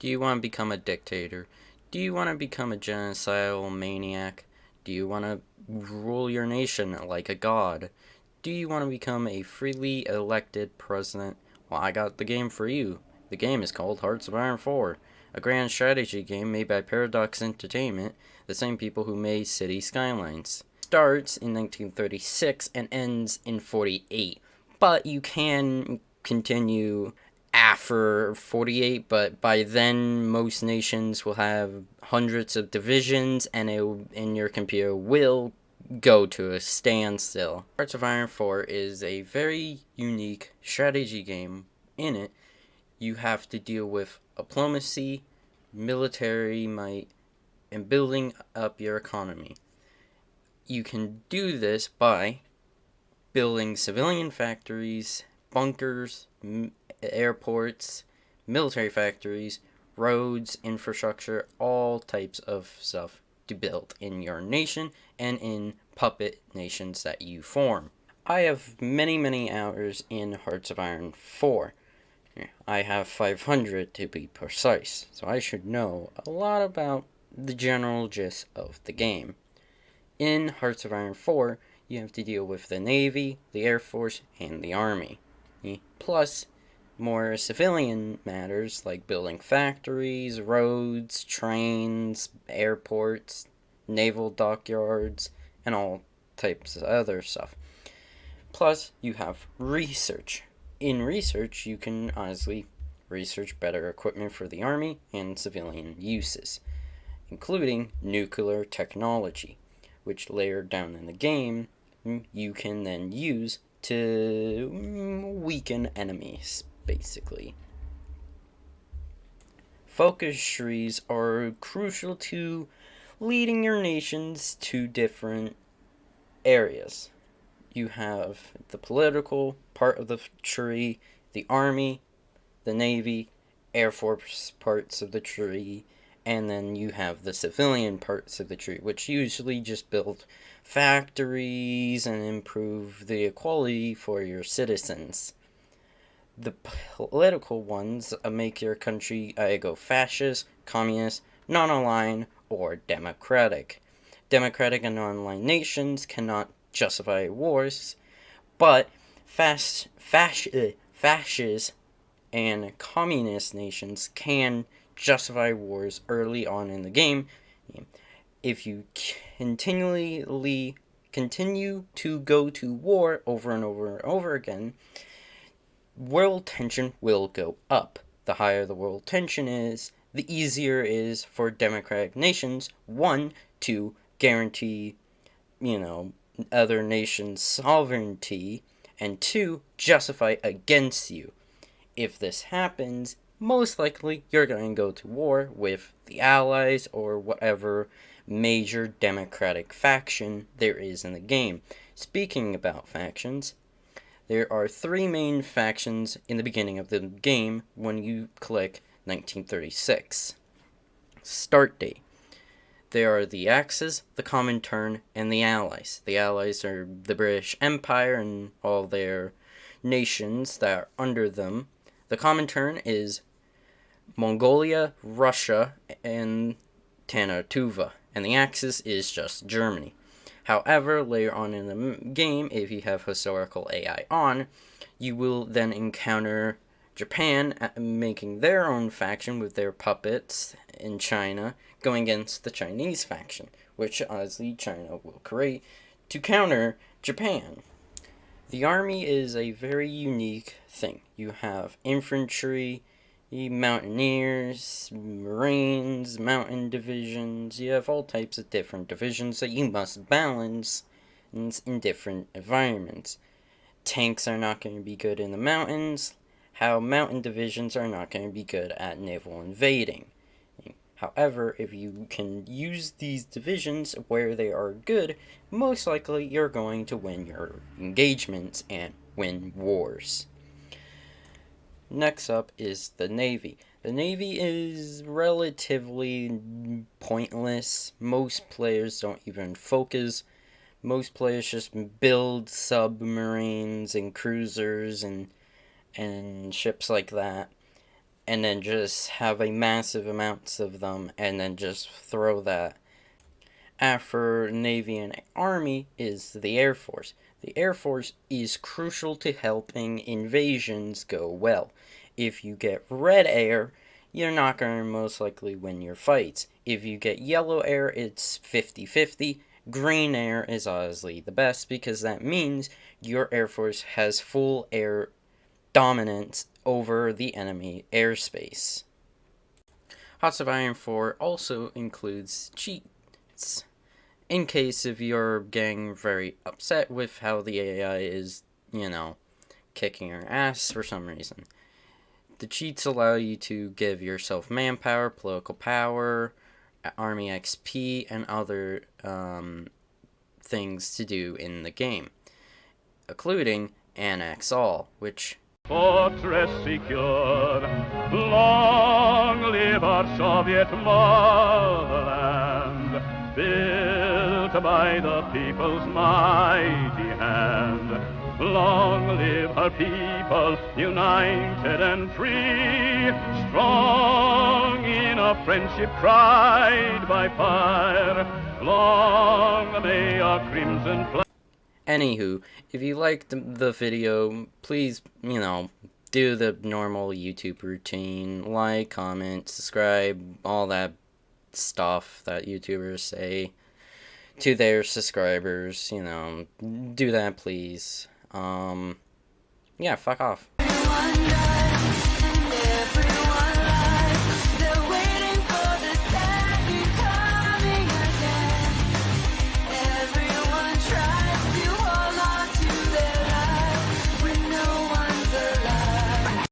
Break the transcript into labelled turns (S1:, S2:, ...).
S1: Do you want to become a dictator? Do you want to become a genocidal maniac? Do you want to rule your nation like a god? Do you want to become a freely elected president? Well, I got the game for you. The game is called Hearts of Iron 4, a grand strategy game made by Paradox Entertainment, the same people who made City Skylines. Starts in 1936 and ends in 48, but you can continue after 48, but by then most nations will have hundreds of divisions and your computer will go to a standstill. Hearts of Iron 4 is a very unique strategy game. In it, you have to deal with diplomacy, military might, and building up your economy. You can do this by building civilian factories, bunkers, airports, military factories, roads, infrastructure, all types of stuff to build in your nation and in puppet nations that you form. I have many hours in Hearts of Iron 4. I have 500 to be precise, so I should know a lot about the general gist of the game. In Hearts of Iron 4, you have to deal with the Navy, the Air Force, and the Army. Plus, more civilian matters like building factories, roads, trains, airports, naval dockyards, and all types of other stuff. Plus, you have research. In research, you can honestly research better equipment for the Army and civilian uses, including nuclear technology, which later down in the game you can then use to weaken enemies, basically. Focus trees are crucial to leading your nations to different areas. You have the political part of the tree, the army, the navy, air force parts of the tree, and then you have the civilian parts of the tree, which usually just build factories and improve the equality for your citizens. The political ones make your country go fascist, communist, non-aligned, or democratic. Democratic and non-aligned nations cannot justify wars, but fascist and communist nations can justify wars early on in the game. If you continue to go to war over and over again, world tension will go up. The higher the world tension is, the easier it is for democratic nations, one, to guarantee, other nations' sovereignty, and two, justify against you. If this happens, most likely you're going to go to war with the Allies or whatever major democratic faction there is in the game. Speaking about factions, there are three main factions in the beginning of the game when you click 1936. Start date. There are the Axis, the Comintern, and the Allies. The Allies are the British Empire and all their nations that are under them. The Comintern is Mongolia, Russia, and Tanatuva, and the Axis is just Germany. However, later on in the game, if you have historical AI on, you will then encounter Japan making their own faction with their puppets in China, going against the Chinese faction, which obviously China will create to counter Japan. The army is a very unique thing. You have infantry, mountaineers, marines, mountain divisions. You have all types of different divisions that you must balance in different environments. Tanks are not going to be good in the mountains, how mountain divisions are not going to be good at naval invading. However, if you can use these divisions where they are good, most likely you're going to win your engagements and win wars. Next up is the Navy. The Navy is relatively pointless. Most players don't even focus. Most players just build submarines and cruisers and ships like that. and then just have a massive amounts of them and then just throw that. After Navy and Army is the Air Force. The Air Force is crucial to helping invasions go well. If you get red air, you're not going to most likely win your fights. If you get yellow air, it's 50-50. Green air is obviously the best because that means your Air Force has full air dominance over the enemy airspace. Hearts of Iron 4 also includes cheats. In case if you're getting very upset with how the AI is, kicking your ass for some reason. The cheats allow you to give yourself manpower, political power, army XP, and other things to do in the game, including Annex All, which...
S2: Fortress secure, long live our Soviet motherland, built by the people's mighty hand. Long live our people, united and free, strong in a friendship tried by fire. Long may our crimson flag.
S1: Anywho, if you liked the video, please, do the normal YouTube routine. Like, comment, subscribe, all that stuff that YouTubers say to their subscribers, do that, please. Yeah, fuck off.